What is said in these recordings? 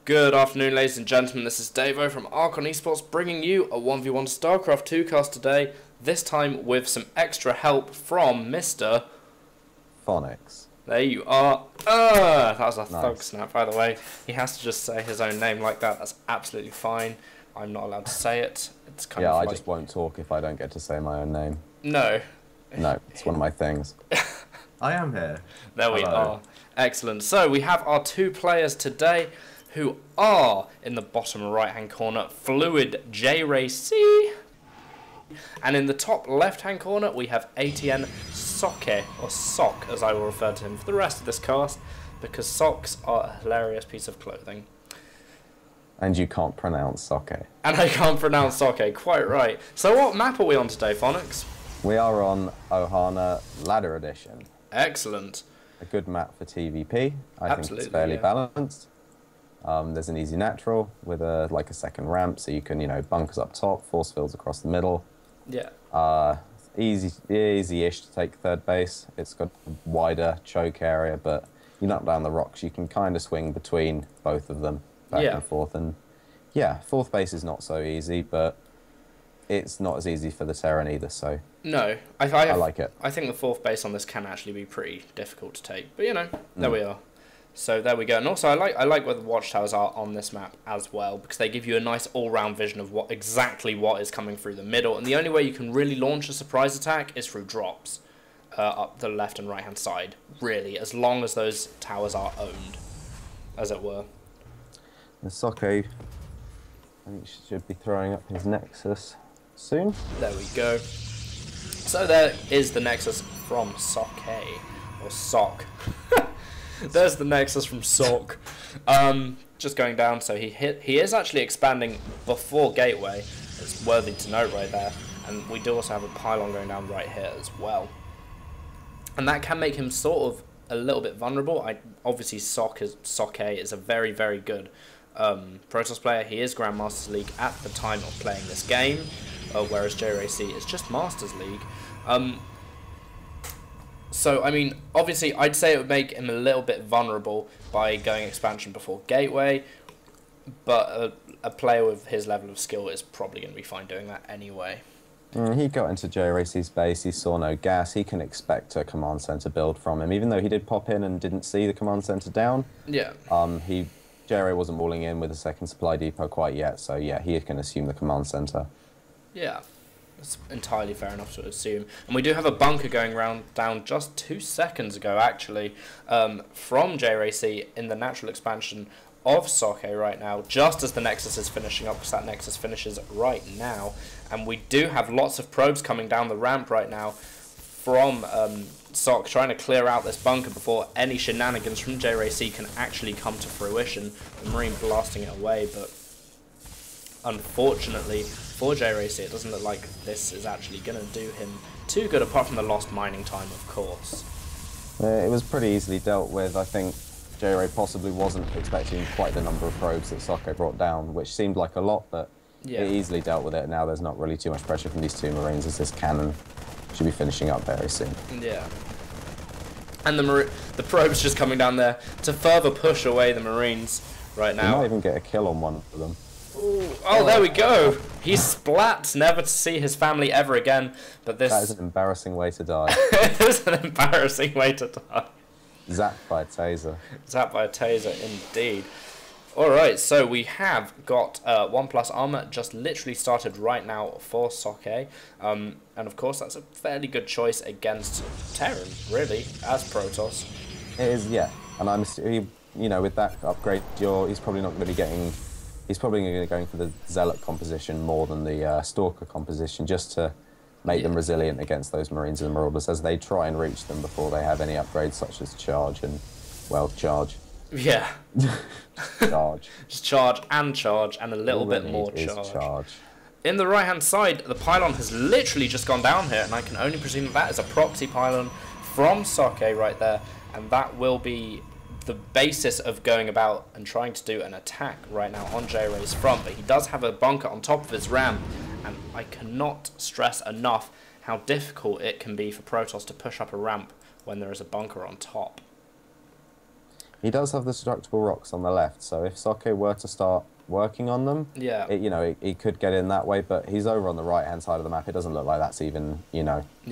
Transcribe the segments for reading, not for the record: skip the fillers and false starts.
Good afternoon, ladies and gentlemen. This is Davo from Archon Esports, bringing you a 1v1 Starcraft 2 cast today. This time with some extra help from Mr. Phonics. There you are. That was a Nice. thug snap, by the way. He has to just say his own name like that. That's absolutely fine. I'm not allowed to say it. It's kind of I like... just won't talk if I don't get to say my own name. No. No, it's one of my things. I am here. There we Hello. are. Excellent. So we have our two players today who are in the bottom right hand corner, FluiḍJrayc. And in the top left hand corner we have ATN Socke, or Socke as I will refer to him for the rest of this cast, because socks are a hilarious piece of clothing. And you can't pronounce Socke. And I can't pronounce Socke, quite right. So what map are we on today, Phonics? We are on Ohana Ladder Edition. Excellent. A good map for TVP. I think it's fairly yeah. balanced. There's an easy natural with a second ramp, so you can bunkers up top, force fields across the middle. Yeah. Easy-ish to take third base. It's got a wider choke area, but you knock down the rocks, you can kind of swing between both of them back and forth. And yeah, fourth base is not so easy, but it's not as easy for the Terran either. So no, I like it. I think the fourth base on this can actually be pretty difficult to take, but there we are. So there we go. And also I like where the watchtowers are on this map as well, because they give you a nice all-round vision of what is coming through the middle. And the only way you can really launch a surprise attack is through drops up the left and right hand side, really, as long as those towers are owned, as it were. The Socke, I think, should be throwing up his Nexus soon. There we go. So there is the Nexus from Socke, or Sock. There's the Nexus from Socke. Just going down, so he is actually expanding before Gateway. It's worthy to note right there. And we do also have a pylon going down right here as well. And that can make him sort of a little bit vulnerable. Obviously Socke is a very, very good Protoss player. He is Grandmasters League at the time of playing this game, whereas JRayc is just Masters League. So, I mean, obviously, I'd say it would make him a little bit vulnerable by going expansion before Gateway, but a player with his level of skill is probably going to be fine doing that anyway. He got into JRayc's base, he saw no gas, he can expect a command center build from him, even though he did pop in and didn't see the command center down. Yeah. JRay wasn't walling in with a second supply depot quite yet, so yeah, he can assume the command center. Yeah. That's entirely fair enough to assume. And we do have a bunker going down just 2 seconds ago, actually, from JRayc in the natural expansion of Socke right now, just as the Nexus is finishing up, because that Nexus finishes right now. And we do have lots of probes coming down the ramp right now from Socke, trying to clear out this bunker before any shenanigans from JRayc can actually come to fruition. The Marine blasting it away, but unfortunately for JRayc, it doesn't look like this is actually going to do him too good, apart from the lost mining time, of course. It was pretty easily dealt with. I think JRay possibly wasn't expecting quite the number of probes that Socke brought down, which seemed like a lot, but yeah, it easily dealt with it. Now there's not really too much pressure from these two Marines, as this cannon should be finishing up very soon. Yeah. And the probes just coming down there to further push away the Marines right now. You might even get a kill on one of them. Ooh. Oh, there we go. He's splat, never to see his family ever again. But this... That is an embarrassing way to die. It is an embarrassing way to die. Zapped by a taser. Zapped by a taser, indeed. Alright, so we have got 1+ armor just literally started right now for Socke. And of course, that's a fairly good choice against Terran, really, as Protoss. It is, yeah. And I'm, with that upgrade, he's probably not going to be getting... He's probably going to be going for the Zealot composition more than the Stalker composition, just to make them resilient against those Marines and Marauders as they try and reach them before they have any upgrades such as charge and, well, charge. Yeah. Charge. Just charge and a little bit more charge. In the right-hand side, the pylon has literally just gone down here, and I can only presume that is a proxy pylon from Socke right there, and that will be the basis of going about and trying to do an attack right now on JRay's front. But he does have a bunker on top of his ramp, and I cannot stress enough how difficult it can be for Protoss to push up a ramp when there is a bunker on top. He does have the destructible rocks on the left, so if Socke were to start working on them, Yeah. He could get in that way, but he's over on the right-hand side of the map. It doesn't look like that's even,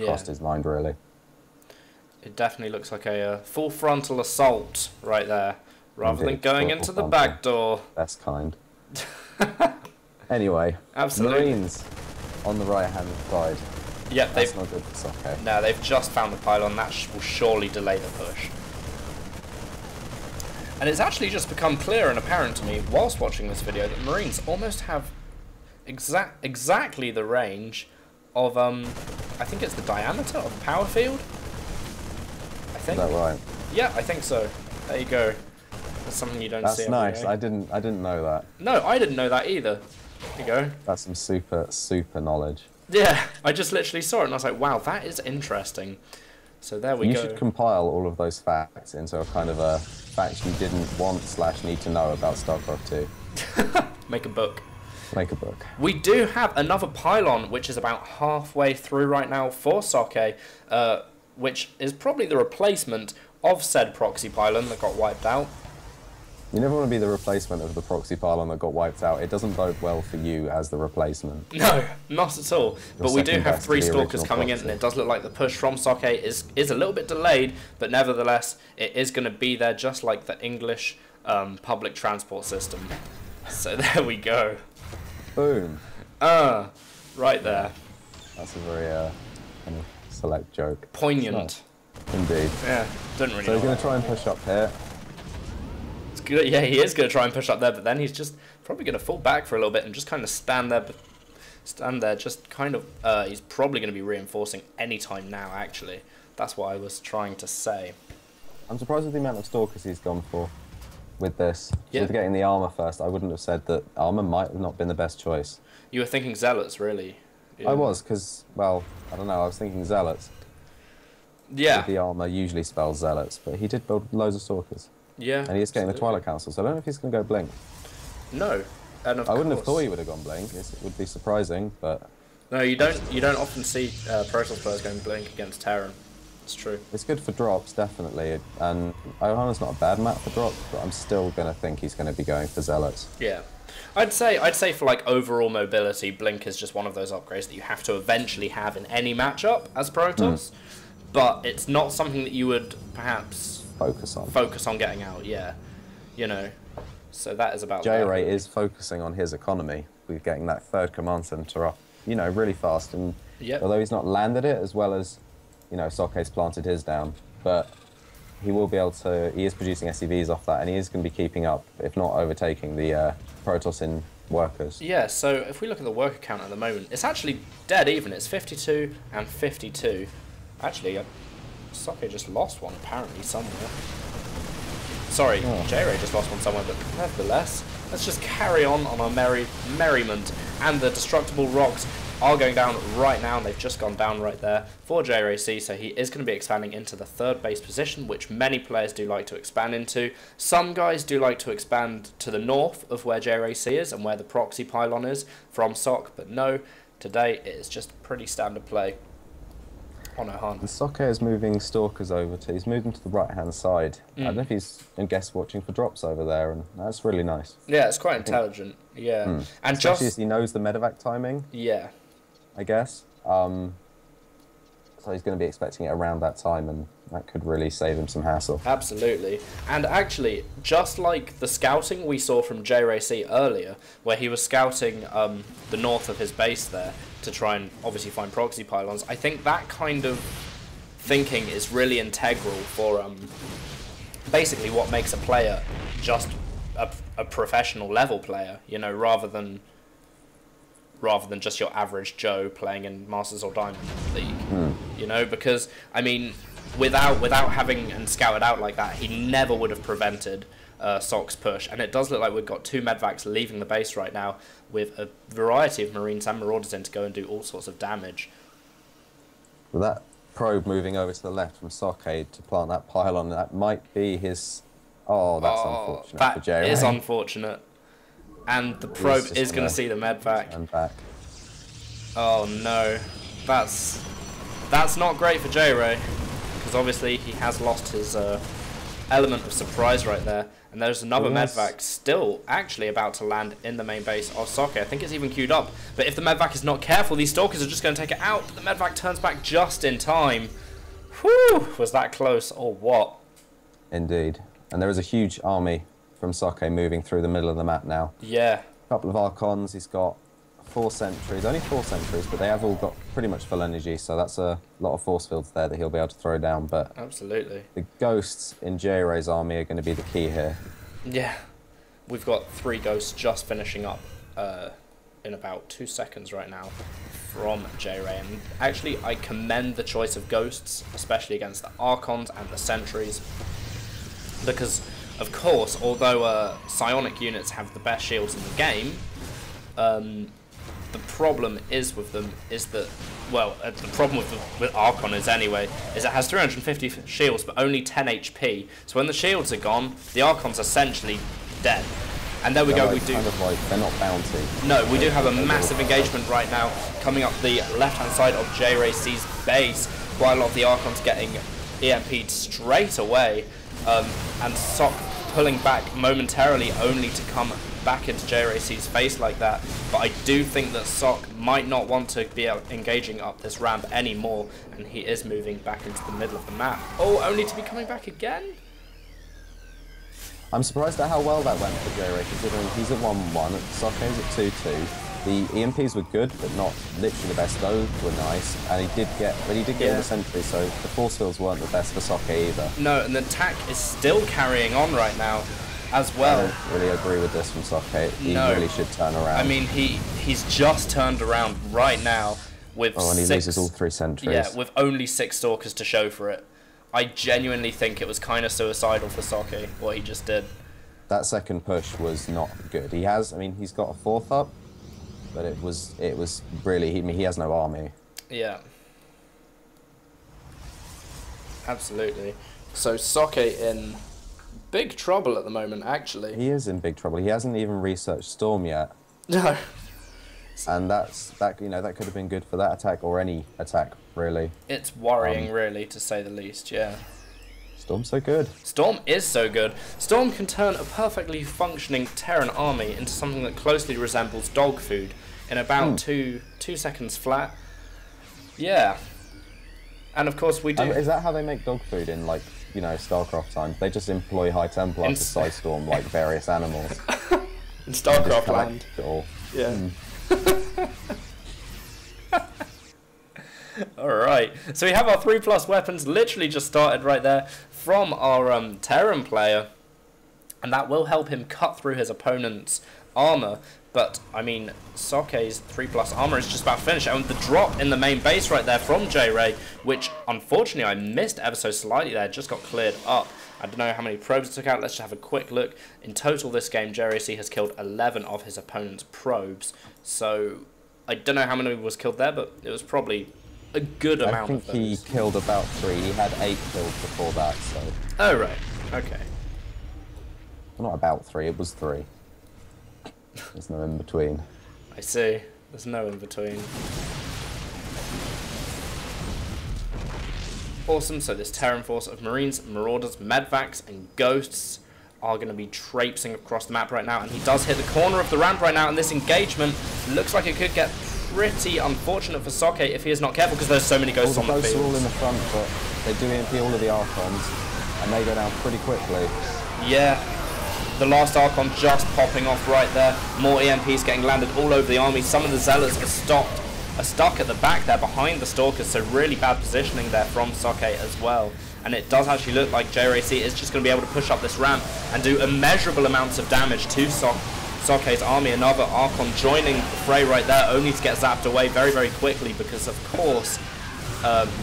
crossed his mind, really. It definitely looks like a full frontal assault right there, rather than going into the back door. That's kind. Anyway, Absolutely. Marines on the right-hand side. Yep, That's not good for Socke. No, they've just found the pylon. That will surely delay the push. And it's actually just become clear and apparent to me whilst watching this video that Marines almost have exactly the range of I think it's the diameter of the power field. I think. Is that right? Yeah, I think so. There you go. That's something you don't see. That's nice. I didn't know that. No, I didn't know that either. There you go. That's some super knowledge. Yeah, I just literally saw it and I was like, wow, that is interesting. So there we go. You should compile all of those facts into a kind of a facts you didn't want / need to know about Starcraft 2. Make a book. Make a book. We do have another pylon, which is about halfway through right now for Socke, which is probably the replacement of said proxy pylon that got wiped out. You never want to be the replacement of the proxy pylon that got wiped out. It doesn't bode well for you as the replacement. No, not at all. But we do have 3 Stalkers coming in, and it does look like the push from Socke is a little bit delayed, but nevertheless, it is going to be there just like the English public transport system. So there we go. Boom. Right there. That's a very kind of select joke. Poignant. Indeed. Yeah, didn't really So he's going to try and push up here. It's good. Yeah, he is going to try and push up there, but then he's just probably going to fall back for a little bit and just kind of stand there, just kind of, he's probably going to be reinforcing any time now, actually. That's what I was trying to say. I'm surprised with the amount of Stalkers he's gone for with this. Yeah. With getting the armour first, I wouldn't have said that armour might have not been the best choice. You were thinking Zealots, really? Yeah. I was, because, well, I don't know, I was thinking Zealots. Yeah. The armour usually spells Zealots, but he did build loads of Stalkers. Yeah. And he is getting the Twilight Council, so I don't know if he's going to go Blink. No. And of I wouldn't course. have thought he would have gone Blink. It would be surprising, but... No, you don't often see Protoss players going Blink against Terran. It's true. It's good for drops, definitely. And Iohana's not a bad map for drops, but I'm still going to think he's going to be going for Zealots. Yeah. I'd say for like overall mobility, Blink is just one of those upgrades that you have to eventually have in any matchup as Protoss. But it's not something that you would perhaps focus on getting out, yeah. So that is about FluiÐJrayc is focusing on his economy with getting that third command center up, really fast. And although he's not landed it as well as, Socke's planted his down, but he will be able to, he is producing SCVs off that, and he is going to be keeping up, if not overtaking the Protoss in workers. Yeah, so if we look at the worker count at the moment, it's actually dead even. It's 52 and 52. Actually, Socke just lost one apparently somewhere. Sorry, FluiÐJrayc just lost one somewhere, but nevertheless, let's just carry on our merriment. And the destructible rocks are going down right now, and they've just gone down right there for FluiÐJrayc, so he is going to be expanding into the third base position, which many players do like to expand into. Some guys do like to expand to the north of where FluiÐJrayc is and where the proxy pylon is from Socke, but no, today it is just pretty standard play. Socke is moving Stalkers over he's moved them to the right-hand side. I don't know if he's guest watching for drops over there, and that's really nice. Yeah, it's quite intelligent. Yeah, and especially as he knows the medevac timing. Yeah, I guess. So he's going to be expecting it around that time, and that could really save him some hassle. Absolutely. And actually, just like the scouting we saw from FluiÐJrayc earlier, where he was scouting the north of his base there to try and obviously find proxy pylons, I think that kind of thinking is really integral for basically what makes a player just a professional level player, rather than just your average Joe playing in Masters or Diamond League. Because I mean, without having and scouted out like that, he never would have prevented Socke's push. And it does look like we've got 2 medvacs leaving the base right now with a variety of Marines and Marauders in to go and do all sorts of damage. With that probe moving over to the left from Socke to plant that pylon, that might be his... Oh, that's unfortunate for FluiÐJrayc. That is unfortunate. And the probe is going to see the medvac. And back. Oh no, that's not great for FluiÐJrayc, because obviously he has lost his element of surprise right there. And there's another Yes. medvac still actually about to land in the main base of Socke. I think it's even queued up. But if the medvac is not careful, these stalkers are just going to take it out. But the medvac turns back just in time. Whew! Was that close or what? Indeed. And there is a huge army from Socke moving through the middle of the map now. Yeah. A couple of Archons. He's got 4 sentries. Only 4 sentries, but they have all got pretty much full energy. So that's a lot of force fields there that he'll be able to throw down. But Absolutely. the ghosts in FluiÐJrayc's army are going to be the key here. Yeah. We've got 3 ghosts just finishing up in about 2 seconds right now from FluiÐJrayc. And actually, I commend the choice of ghosts, especially against the Archons and the sentries. Because, of course, although psionic units have the best shields in the game, the problem is with them is that, well, the problem with Archon is anyway, is it has 350 shields but only 10 HP. So when the shields are gone, the Archon's essentially dead. And there we go, we do... Kind of like, they're not bounty. No, we do have a massive engagement right now coming up the left-hand side of FluiÐJrayc's base. Quite a lot of the Archons getting EMP'd straight away, and Socke pulling back momentarily only to come back into FluiÐJrayc's face like that. But I do think that Socke might not want to be engaging up this ramp anymore, and he is moving back into the middle of the map. Oh, only to be coming back again? I'm surprised at how well that went for FluiÐJrayc, considering he's at 1-1, Socke's at 2-2. The EMPs were good, but not literally the best. Those were nice, and he did get all the sentries, so the force fields weren't the best for Socke either. No, and the attack is still carrying on right now as well. I don't really agree with this from Socke. He really should turn around. I mean, he's just turned around right now with and he loses all 3 sentries. Yeah, with only 6 stalkers to show for it. I genuinely think it was kind of suicidal for Socke, what he just did. That second push was not good. He's got a 4th up, but it was really, he has no army. Yeah. Absolutely. So Socke in big trouble at the moment, actually. He is in big trouble. He hasn't even researched Storm yet. No. And that could have been good for that attack, or any attack, really. It's worrying, really, to say the least, yeah. Storm's so good. Storm is so good. Storm can turn a perfectly functioning Terran army into something that closely resembles dog food in about two seconds flat. Yeah. And of course we do... Is that how they make dog food in, like, Starcraft times? They just employ High Templar to size storm, like, various animals. In Starcraft land. Yeah. Alright, so we have our 3+ weapons literally just started right there from our Terran player, and that will help him cut through his opponent's armor. But I mean, Socke's 3+ armor is just about finished, and the drop in the main base right there from FluiÐJrayc, which unfortunately I missed ever so slightly there, just got cleared up. I don't know how many probes it took out. Let's just have a quick look. In total this game, FluiÐJrayc has killed 11 of his opponent's probes. So I don't know how many was killed there, but it was probably a good amount of those. I think he killed about 3. He had 8 kills before that, so... Oh, right. Okay. Well, not about 3, it was 3. There's no in between. I see. There's no in between. Awesome. So this Terran force of Marines, Marauders, Medvacs, and Ghosts are going to be traipsing across the map right now. And he does hit the corner of the ramp right now. And this engagement looks like it could get pretty unfortunate for Socke if he is not careful, because there's so many ghosts on the field. The ghosts are all in the front, but they do EMP all of the Archons, and they go down pretty quickly. Yeah. The last Archon just popping off right there. More EMPs getting landed all over the army. Some of the Zealots are stuck at the back there behind the Stalkers, so really bad positioning there from Socke as well. And it does actually look like FluiÐJrayc is just going to be able to push up this ramp and do immeasurable amounts of damage to Socke's army. Another Archon joining the fray right there, only to get zapped away very, very quickly because, of course,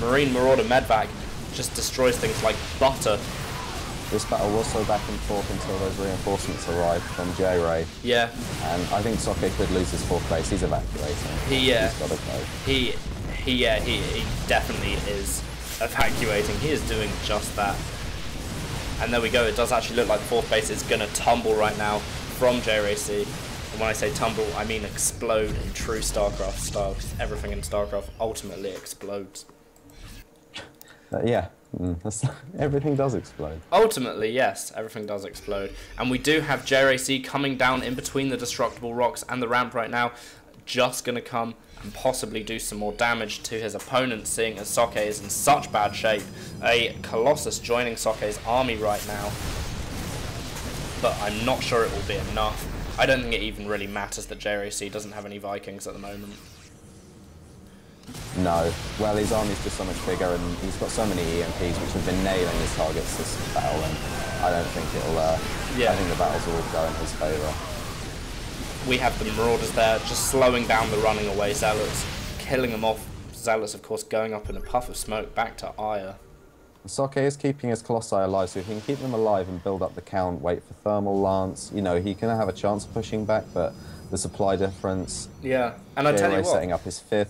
Marine Marauder Medvac just destroys things like butter. This battle was so back and forth until those reinforcements arrived from FluiÐJrayc. Yeah. And I think Socke could lose his 4th base. He's evacuating. He's got to go. He definitely is evacuating. He is doing just that. And there we go. It does actually look like the 4th base is going to tumble right now from FluiÐJrayc. And when I say tumble, I mean explode in true Starcraft style, because everything in Starcraft ultimately explodes. Yeah, Everything does explode. Ultimately, yes, everything does explode. And we do have FluiÐJrayc coming down in between the destructible rocks and the ramp right now. Just going to come and possibly do some more damage to his opponent, seeing as Socke is in such bad shape. A Colossus joining Socke's army right now. But I'm not sure it will be enough. I don't think it even really matters that FluiÐJrayc doesn't have any Vikings at the moment. No. Well, his army's just so much bigger, and he's got so many EMPs which have been nailing his targets this battle, and I don't think it'll... I think the battles will go in his favour. We have the Marauders there, just slowing down the running away Zealots, killing them off. Zealots, of course, going up in a puff of smoke back to Ire. Socke is keeping his Colossi alive, so if he can keep them alive and build up the count, wait for Thermal Lance, you know, he can have a chance of pushing back, but the supply difference... Yeah, and I tell you what... setting up his 5th,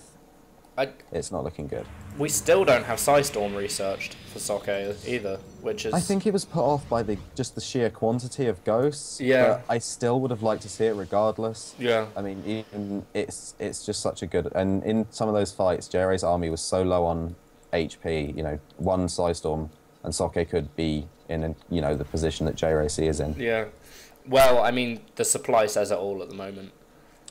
it's not looking good. We still don't have Psystorm researched for Socke either, which is... I think he was put off by just the sheer quantity of ghosts. Yeah. But I still would have liked to see it regardless. Yeah. I mean, even it's just such a good... And in some of those fights, FluiÐJrayc's army was so low on HP, you know, one Psystorm, and Socke could be in, you know, the position that FluiÐJrayc is in. Yeah. Well, I mean, the supply says it all at the moment.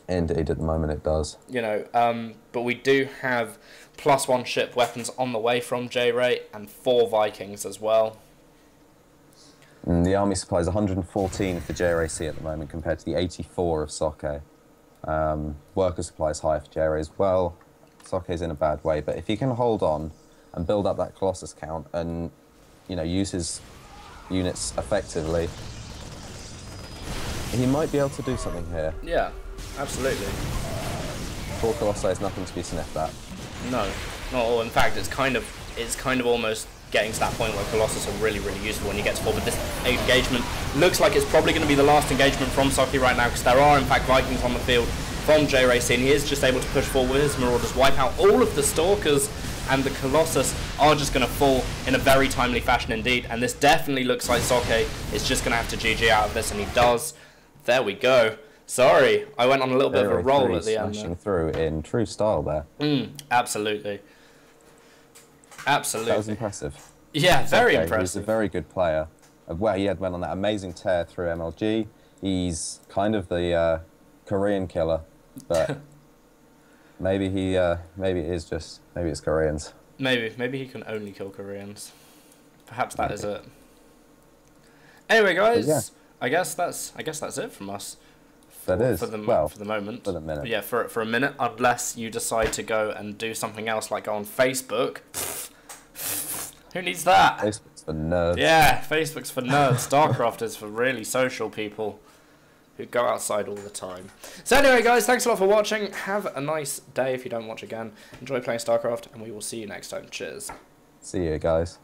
Indeed, at the moment it does. You know, but we do have +1 ship weapons on the way from FluiÐJrayc and 4 Vikings as well. And the army supply is 114 for FluiÐJrayc at the moment compared to the 84 of Socke. Worker supply is high for FluiÐJrayc as well. Socke's in a bad way, but if he can hold on and build up that Colossus count and, you know, use his units effectively, he might be able to do something here. Yeah. Absolutely. 4 Colossi is nothing to be sniffed at. No, not at all. In fact, it's kind of almost getting to that point where Colossus are really, really useful when you get to 4. But this engagement looks like it's probably going to be the last engagement from Socke right now, because there are, in fact, Vikings on the field from FluiÐJrayc, and he is just able to push forward with his Marauders, wipe out all of the Stalkers, and the Colossus are just going to fall in a very timely fashion indeed. And this definitely looks like Socke is just going to have to GG out of this, and he does. There we go. Sorry, I went on a little bit of a roll at the end. Smashing through in true style there. Absolutely. Absolutely. That was impressive. Yeah, very Socke, impressive. He's a very good player. Well, he went on that amazing tear through MLG. He's kind of the Korean killer, but maybe it's Koreans. Maybe he can only kill Koreans. Perhaps that is it. Anyway, guys, yeah. I guess that's it from us. For the moment. For the minute. But yeah, for a minute, unless you decide to go and do something else, like go on Facebook. Who needs that? Facebook's for nerds. Yeah, Facebook's for nerds. Starcraft is for really social people who go outside all the time. So anyway, guys, thanks a lot for watching. Have a nice day if you don't watch again. Enjoy playing Starcraft, and we will see you next time. Cheers. See you, guys.